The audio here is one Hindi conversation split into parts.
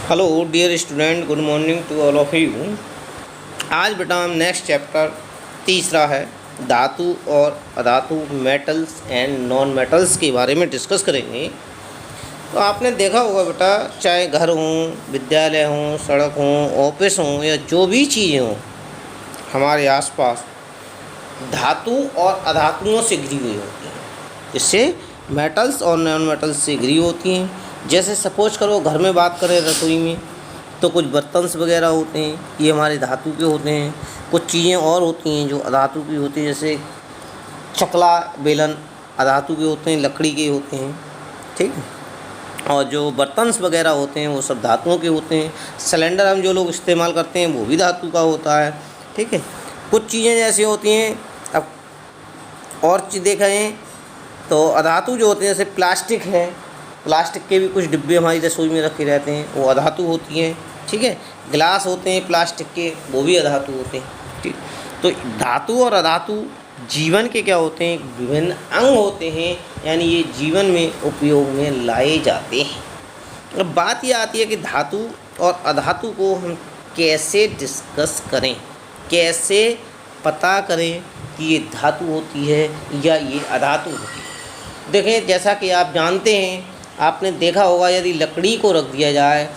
Hello dear student, good morning to all of you. आज बेटा हम नेक्स्ट चैप्टर तीसरा है धातु और अधातु, मेटल्स एंड नॉन मेटल्स के बारे में डिस्कस करेंगे। तो आपने देखा होगा बेटा, चाहे घर हों, विद्यालय हों, सड़क हों, ऑफिस हों या जो भी चीज़ें हों हमारे आसपास, धातु और अधातुओं से घिरी हुई होती हैं। इससे मेटल्स और नॉन मेटल्स से घिरी होती हैं। जैसे सपोज करो घर में बात करें, रसोई में तो कुछ बर्तन वगैरह होते हैं, ये हमारे धातु के होते हैं। कुछ चीज़ें और होती हैं जो अधातु की होती हैं, जैसे चकला, बेलन अधातु के होते हैं, लकड़ी के होते हैं, ठीक है। और जो बर्तन वगैरह होते हैं वो सब धातुओं के होते हैं। सिलेंडर हम जो लोग इस्तेमाल करते हैं वो भी धातु का होता है, ठीक है। कुछ चीज़ें जैसी होती हैं, अब और चीज़ देखें तो अधातु जो होते हैं, जैसे प्लास्टिक है, प्लास्टिक के भी कुछ डिब्बे हमारी रसोई में रखे रहते हैं, वो अधातु होती हैं, ठीक है। गिलास होते हैं प्लास्टिक के, वो भी अधातु होते हैं, ठीक। तो धातु और अधातु जीवन के क्या होते हैं, विभिन्न अंग होते हैं, यानी ये जीवन में उपयोग में लाए जाते हैं। अब बात ये आती है कि धातु और अधातु को हम कैसे डिस्कस करें, कैसे पता करें कि ये धातु होती है या ये अधातु होती है। देखें, जैसा कि आप जानते हैं, आपने देखा होगा, यदि लकड़ी को रख दिया जाए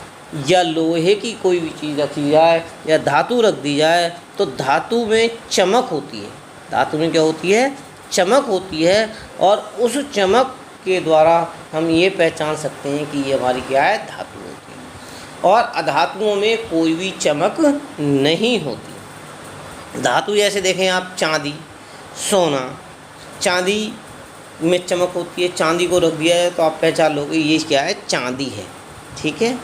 या लोहे की कोई भी चीज़ रखी जाए या धातु रख दी जाए तो धातु में चमक होती है। धातु में क्या होती है? चमक होती है। और उस चमक के द्वारा हम ये पहचान सकते हैं कि ये हमारी क्या है, धातु होती है। और अधातुओं में कोई भी चमक नहीं होती। धातु जैसे देखें आप, चांदी, सोना, चांदी में चमक होती है। चांदी को रख दिया है तो आप पहचान लोगे ये क्या है, चांदी है, ठीक है।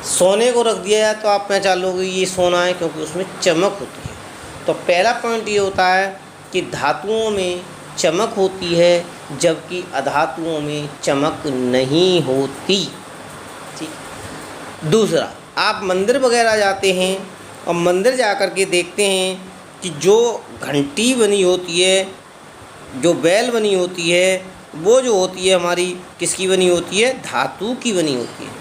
सोने को रख दिया है तो आप पहचान लोगे ये सोना है, क्योंकि उसमें चमक होती है। तो पहला पॉइंट ये होता है कि धातुओं में चमक होती है जबकि अधातुओं में चमक नहीं होती, ठीक। दूसरा, आप मंदिर वगैरह जाते हैं और मंदिर जा कर के देखते हैं कि जो घंटी बनी होती है, जो बैल बनी होती है, वो जो होती है हमारी किसकी बनी होती है, धातु की बनी होती है।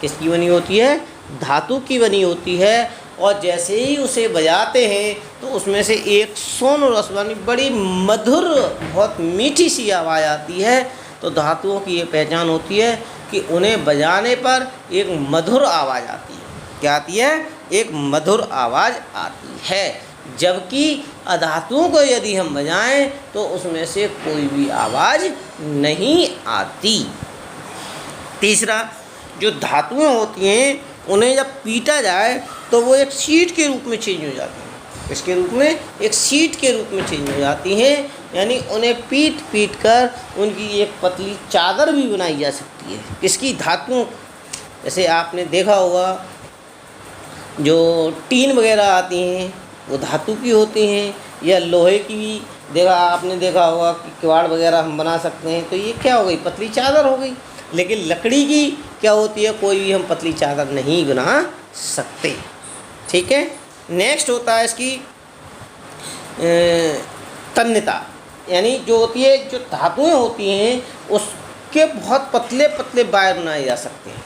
किसकी बनी होती है? धातु की बनी होती है। और जैसे ही उसे बजाते हैं तो उसमें से एक सोनरस वाली बड़ी मधुर, बहुत मीठी सी आवाज़ आती है। तो धातुओं की ये पहचान होती है कि उन्हें बजाने पर एक मधुर आवाज़ आती है। क्या आती है? एक मधुर आवाज़ आती है। जबकि अधातुओं को यदि हम बजाएं तो उसमें से कोई भी आवाज़ नहीं आती। तीसरा, जो धातुएं होती हैं उन्हें जब पीटा जाए तो वो एक शीट के रूप में चेंज हो जाती हैं। इसके रूप में एक शीट के रूप में चेंज हो जाती हैं, यानी उन्हें पीट पीट कर उनकी एक पतली चादर भी बनाई जा सकती है। किसकी? धातुओं। जैसे आपने देखा होगा, जो टीन वगैरह आती हैं वो धातु की होती हैं, या लोहे की भी आपने देखा होगा कि किवाड़ वगैरह हम बना सकते हैं। तो ये क्या हो गई, पतली चादर हो गई। लेकिन लकड़ी की क्या होती है, कोई भी हम पतली चादर नहीं बना सकते, ठीक है। नेक्स्ट होता है इसकी तन्यता, यानी जो होती है, जो धातुएं होती हैं उसके बहुत पतले पतले वायर बनाए जा सकते हैं।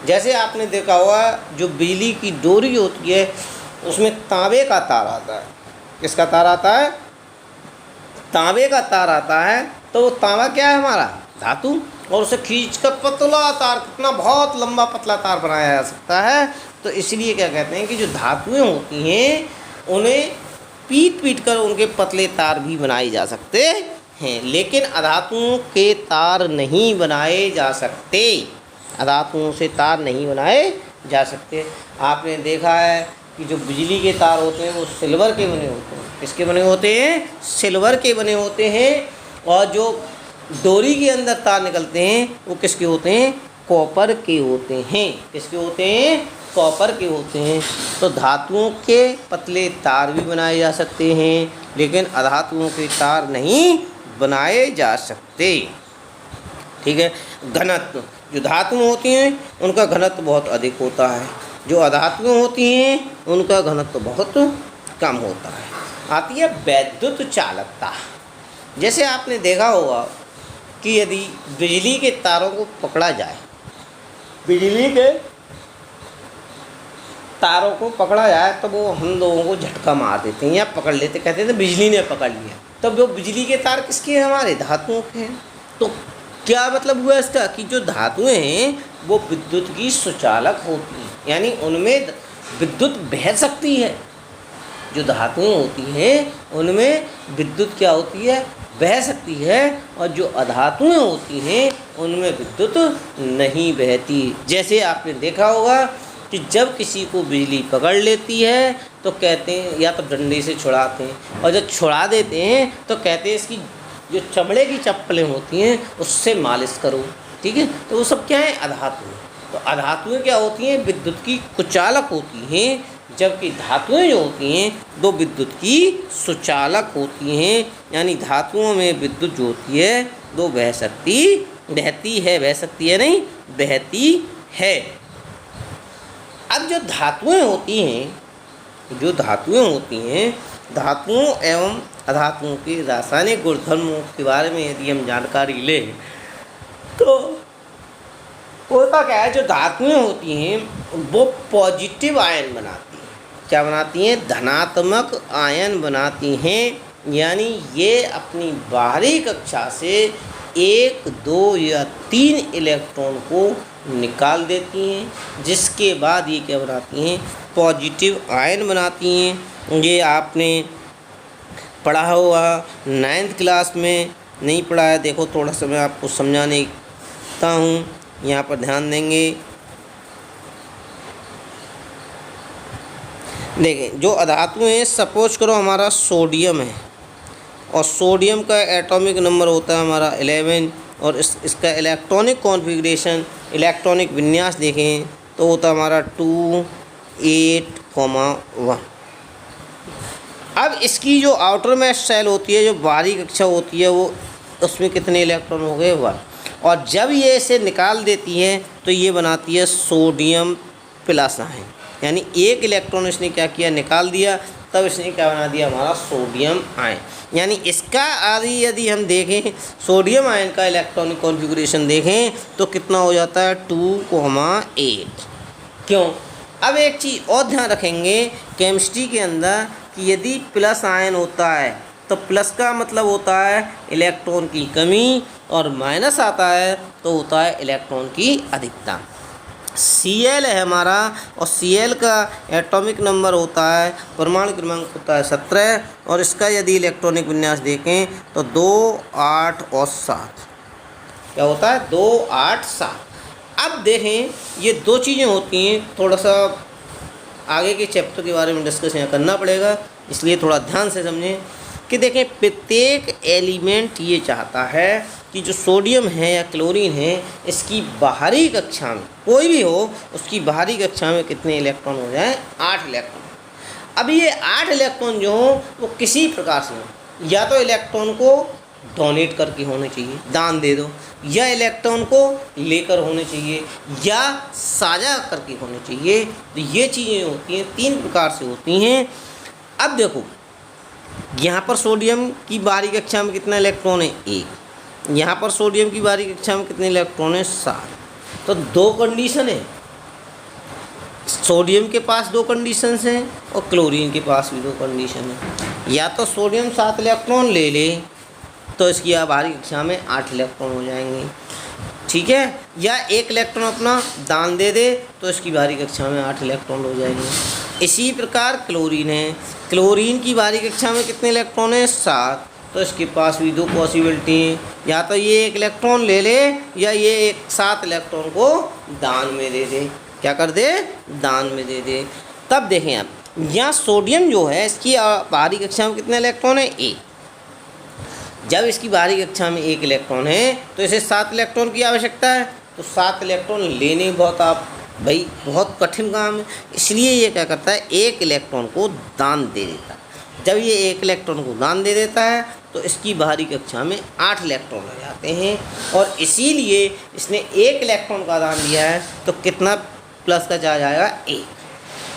जैसे आपने देखा होगा, जो बिजली की डोरी होती है उसमें तांबे का तार आता है। किसका तार आता है? तांबे का तार आता है। तो वो तांबा क्या है, हमारा धातु। और उसे खींचकर पतला तार, कितना बहुत लंबा पतला तार बनाया जा सकता है। तो इसलिए क्या कहते हैं कि जो धातुएं होती हैं उन्हें पीट पीट कर उनके पतले तार भी बनाए जा सकते हैं, लेकिन अधातुओं के तार नहीं बनाए जा सकते। अधातुओं से तार नहीं बनाए जा सकते। आपने देखा है कि जो बिजली के तार होते हैं वो सिल्वर के बने होते हैं। किसके बने होते हैं? सिल्वर के बने होते हैं। और जो डोरी के अंदर तार निकलते हैं वो किसके होते हैं? कॉपर के होते हैं। किसके होते हैं? कॉपर के होते हैं। तो धातुओं के पतले तार भी बनाए जा सकते हैं, लेकिन अधातुओं के तार नहीं बनाए जा सकते, ठीक है। घनत्व, जो धातुएं होती हैं उनका घनत्व बहुत अधिक होता है, जो अधातुएं होती हैं उनका घनत्व बहुत कम होता है। आती है वैद्युत चालकता। जैसे आपने देखा होगा कि यदि बिजली के तारों को पकड़ा जाए, बिजली के तारों को पकड़ा जाए तो वो हम लोगों को झटका मार देते हैं या पकड़ लेते, कहते थे बिजली ने पकड़ लिया। तो वो बिजली के तार किसके हैं? हमारे धातुओं के हैं। तो क्या मतलब हुआ इसका कि जो धातुएं हैं वो विद्युत की सुचालक होती हैं, यानी उनमें विद्युत बह सकती है। जो धातुएं होती हैं उनमें विद्युत क्या होती है? बह सकती है। और जो अधातुएं होती हैं उनमें विद्युत नहीं बहती। जैसे आपने देखा होगा कि जब किसी को बिजली पकड़ लेती है तो कहते हैं या तो डंडे से छुड़ाते हैं, और जब छुड़ा देते हैं तो कहते हैं इसकी जो चमड़े की चप्पलें होती हैं उससे मालिश करो। ठीक है, तो वो सब क्या है? अधातुएं। तो अधातुएं क्या होती हैं? विद्युत की कुचालक होती हैं, जबकि धातुएं जो होती हैं वो विद्युत की सुचालक होती हैं। यानी धातुओं में विद्युत जो होती है वो बहती है नहीं, बहती है। अब जो धातुएं होती हैं, धातुओं एवं अधातुओं के रासायनिक गुणधर्मों के बारे में यदि हम जानकारी लें तो होता क्या है? जो धातुएं होती हैं वो पॉजिटिव आयन बनाती हैं। क्या बनाती हैं? धनात्मक आयन बनाती हैं। यानी ये अपनी बाहरी कक्षा से 1, 2 या 3 इलेक्ट्रॉन को निकाल देती हैं, जिसके बाद ये क्या बनाती हैं? पॉजिटिव आयन बनाती हैं। ये आपने पढ़ा होगा 9th क्लास में, नहीं पढ़ा है देखो थोड़ा सा मैं आपको समझाने देता हूँ, यहाँ पर ध्यान देंगे। देखें, जो अधातु हैं, सपोज करो हमारा सोडियम है और सोडियम का एटॉमिक नंबर होता है हमारा 11 और इसका इलेक्ट्रॉनिक कॉन्फ़िगरेशन, इलेक्ट्रॉनिक विन्यास देखें तो होता है हमारा 2, 8, 1। अब इसकी जो आउटरमोस्ट शेल होती है, जो बाहरी कक्षा होती है, वो उसमें कितने इलेक्ट्रॉन हो गए? 1। और जब ये इसे निकाल देती है तो ये बनाती है सोडियम प्लस आयन। यानी 1 इलेक्ट्रॉन इसने क्या किया? निकाल दिया, तब इसने क्या बना दिया? हमारा सोडियम आयन। यानी इसका आदि यदि हम देखें, सोडियम आयन का इलेक्ट्रॉनिक कॉन्फ़िगरेशन देखें तो कितना हो जाता है? 2,8। क्यों? अब एक चीज़ और ध्यान रखेंगे केमिस्ट्री के अंदर कि यदि प्लस आयन होता है तो प्लस का मतलब होता है इलेक्ट्रॉन की कमी, और माइनस आता है तो होता है इलेक्ट्रॉन की अधिकता। Cl है हमारा, और Cl का एटॉमिक नंबर होता है, परमाणु क्रमांक होता है 17, और इसका यदि इलेक्ट्रॉनिक विन्यास देखें तो 2, 8 और 7। क्या होता है? 2, 8, 7। अब देखें ये दो चीज़ें होती हैं, थोड़ा सा आगे के चैप्टर के बारे में डिस्कस यहाँ करना पड़ेगा, इसलिए थोड़ा ध्यान से समझें कि देखें प्रत्येक एलिमेंट ये चाहता है कि जो सोडियम है या क्लोरीन है, इसकी बाहरी कक्षा में कोई भी हो, उसकी बाहरी कक्षा में कितने इलेक्ट्रॉन हो जाए? 8 इलेक्ट्रॉन। अब ये 8 इलेक्ट्रॉन जो हो वो किसी प्रकार से हो, या तो इलेक्ट्रॉन को डोनेट करके होने चाहिए, दान दे दो, या इलेक्ट्रॉन को लेकर होने चाहिए, या साझा करके होने चाहिए। तो ये चीज़ें होती हैं 3 प्रकार से होती हैं। अब देखो यहाँ पर सोडियम की बाहरी कक्षा में कितना इलेक्ट्रॉन है? 1। यहाँ पर सोडियम की बाहरी कक्षा में कितने इलेक्ट्रॉन है? 7। तो 2 कंडीशन है, सोडियम के पास 2 कंडीशंस हैं और क्लोरीन के पास भी 2 कंडीशन है। या तो सोडियम 7 इलेक्ट्रॉन ले ले तो इसकी बाहरी कक्षा में 8 इलेक्ट्रॉन हो जाएंगे, ठीक है, या 1 इलेक्ट्रॉन अपना दान दे दे तो इसकी बाहरी कक्षा में 8 इलेक्ट्रॉन हो जाएंगे। इसी प्रकार क्लोरीन है, क्लोरीन की बाहरी कक्षा में कितने इलेक्ट्रॉन है? 7। तो इसके पास भी 2 पॉसिबिलिटी हैं, या तो ये 1 इलेक्ट्रॉन ले ले या ये 7 इलेक्ट्रॉन को दान में दे दे। क्या कर दे? दान में दे दे। तब देखें आप यहाँ सोडियम जो है इसकी बाहरी कक्षा में कितने इलेक्ट्रॉन है? 1। जब इसकी बाहरी कक्षा में 1 इलेक्ट्रॉन है तो इसे 7 इलेक्ट्रॉन की आवश्यकता है, तो 7 इलेक्ट्रॉन लेने बहुत कठिन काम है, इसलिए ये क्या करता है? 1 इलेक्ट्रॉन को दान दे देता है। जब ये 1 इलेक्ट्रॉन को दान दे देता है तो इसकी बाहरी कक्षा में 8 इलेक्ट्रॉन आ जाते हैं, और इसीलिए इसने 1 इलेक्ट्रॉन का दान दिया है तो कितना प्लस का चार्ज आएगा? 1।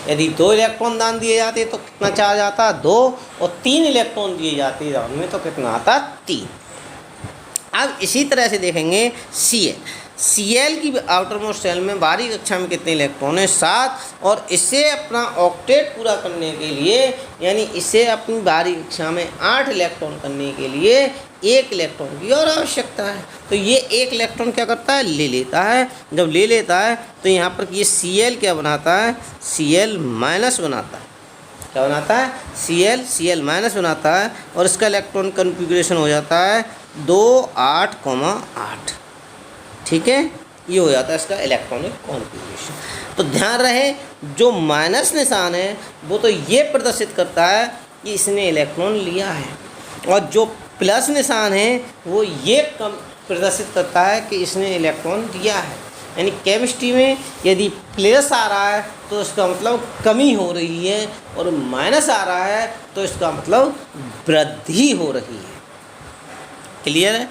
यदि 2 इलेक्ट्रॉन दान दिए जाते तो कितना चार्ज आता? 2। और 3 इलेक्ट्रॉन दिए जाते दान में तो कितना आता? 3। अब इसी तरह से देखेंगे Cl। Cl की आउटर मोस्ट शेल में बाहरी कक्षा में कितने इलेक्ट्रॉन हैं? 7। और इसे अपना ऑक्टेट पूरा करने के लिए, यानी इसे अपनी बाहरी कक्षा में 8 इलेक्ट्रॉन करने के लिए 1 इलेक्ट्रॉन की और आवश्यकता है। तो ये 1 इलेक्ट्रॉन क्या करता है? ले लेता है। जब ले लेता है तो यहाँ पर ये Cl क्या बनाता है? Cl माइनस बनाता है। क्या बनाता है? Cl माइनस बनाता है और इसका इलेक्ट्रॉन कन्फिग्रेशन हो जाता है 2 8, 8। ठीक है, ये हो जाता है इसका इलेक्ट्रॉनिक कॉन्फ़िगरेशन। तो ध्यान रहे, जो माइनस निशान है वो तो ये प्रदर्शित करता है कि इसने इलेक्ट्रॉन लिया है, और जो प्लस निशान है वो ये कम प्रदर्शित करता है कि इसने इलेक्ट्रॉन दिया है। यानी केमिस्ट्री में यदि प्लस आ रहा है तो इसका मतलब कमी हो रही है, और माइनस आ रहा है तो इसका मतलब वृद्धि हो रही है। क्लियर है?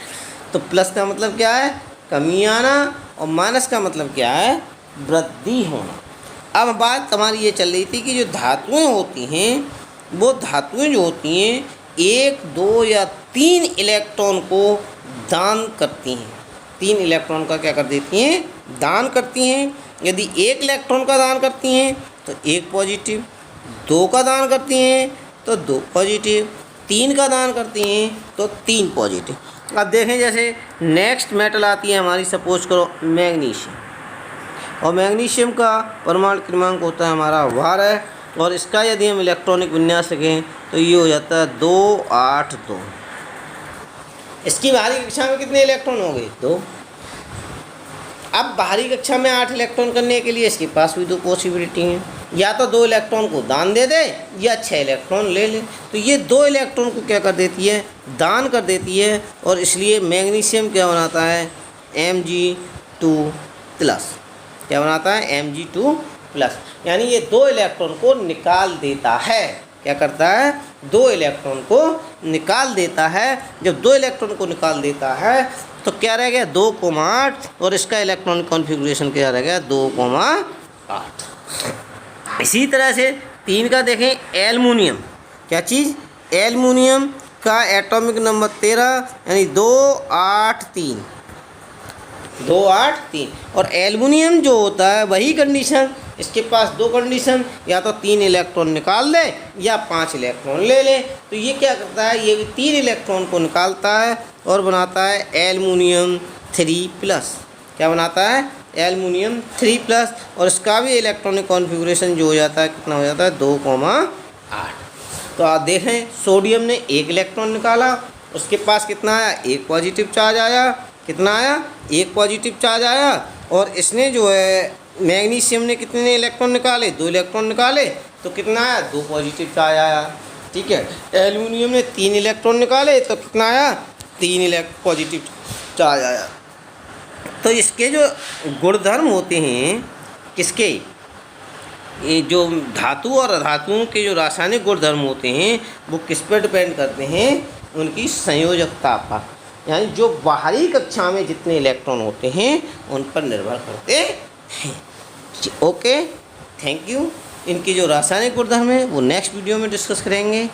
तो प्लस का मतलब क्या है? कमी आना, और माइनस का मतलब क्या है? वृद्धि होना। अब बात हमारी ये चल रही थी कि जो धातुएं होती हैं, वो धातुएं जो होती हैं 1, 2 या 3 इलेक्ट्रॉन को दान करती हैं। 3 इलेक्ट्रॉन का क्या कर देती हैं? दान करती हैं। यदि 1 इलेक्ट्रॉन का दान करती हैं तो 1 पॉजिटिव, 2 का दान करती हैं तो 2 पॉजिटिव, 3 का दान करती हैं तो 3 पॉजिटिव। अब देखें, जैसे नेक्स्ट मेटल आती है हमारी, सपोज करो मैग्नीशियम, और मैग्नीशियम का परमाणु क्रमांक होता है हमारा 12, और इसका यदि हम इलेक्ट्रॉनिक विन्यास रखें तो ये हो जाता है 2 8 2। इसकी बाहरी कक्षा में कितने इलेक्ट्रॉन हो गए? 2। अब बाहरी कक्षा में 8 इलेक्ट्रॉन करने के लिए इसके पास भी 2 पॉसिबिलिटी हैं, या तो 2 इलेक्ट्रॉन को दान दे दे या 6 इलेक्ट्रॉन ले ले। तो ये 2 इलेक्ट्रॉन को क्या कर देती है? दान कर देती है, और इसलिए मैग्नीशियम क्या बनाता है? Mg2+। क्या बनाता है? Mg2+। यानी ये 2 इलेक्ट्रॉन को निकाल देता है। क्या करता है? 2 इलेक्ट्रॉन को निकाल देता है। जब 2 इलेक्ट्रॉन को निकाल देता है तो क्या रह गया? 2, 8, और इसका इलेक्ट्रॉनिक कॉन्फ़िगरेशन क्या रह गया? 2, 8। इसी तरह से 3 का देखें, एल्युमिनियम। क्या चीज़? एल्युमिनियम का एटॉमिक नंबर 13, यानी 2 8 3, 2 8 3। और एल्युमिनियम जो होता है वही कंडीशन, इसके पास 2 कंडीशन, या तो 3 इलेक्ट्रॉन निकाल ले या 5 इलेक्ट्रॉन ले ले। तो ये क्या करता है? ये भी 3 इलेक्ट्रॉन को निकालता है और बनाता है एल्युमिनियम 3+। क्या बनाता है? एल्युमिनियम 3+। और इसका भी इलेक्ट्रॉनिक कॉन्फ़िगरेशन जो हो जाता है, कितना हो जाता है? 2, 8। तो आप देखें, सोडियम ने 1 इलेक्ट्रॉन निकाला, उसके पास कितना आया? 1 पॉजिटिव चार्ज आया। कितना आया? 1 पॉजिटिव चार्ज आया। और इसने जो है मैग्नीशियम ने कितने इलेक्ट्रॉन निकाले? 2 इलेक्ट्रॉन निकाले, तो कितना आया? 2 पॉजिटिव चार्ज आया। ठीक है। एल्युमिनियम ने 3 इलेक्ट्रॉन निकाले, तो कितना आया? 3 पॉजिटिव चार्ज आया। तो इसके जो गुणधर्म होते हैं, किसके? ये जो धातु और अधातुओं के जो रासायनिक गुणधर्म होते हैं वो किस पर डिपेंड करते हैं? उनकी संयोजकता पर, यानी जो बाहरी कक्षा में जितने इलेक्ट्रॉन होते हैं उन पर निर्भर करते हैं। Okay, thank you. इनकी जो रासायनिक गुणधर्म है वो नेक्स्ट वीडियो में डिस्कस करेंगे।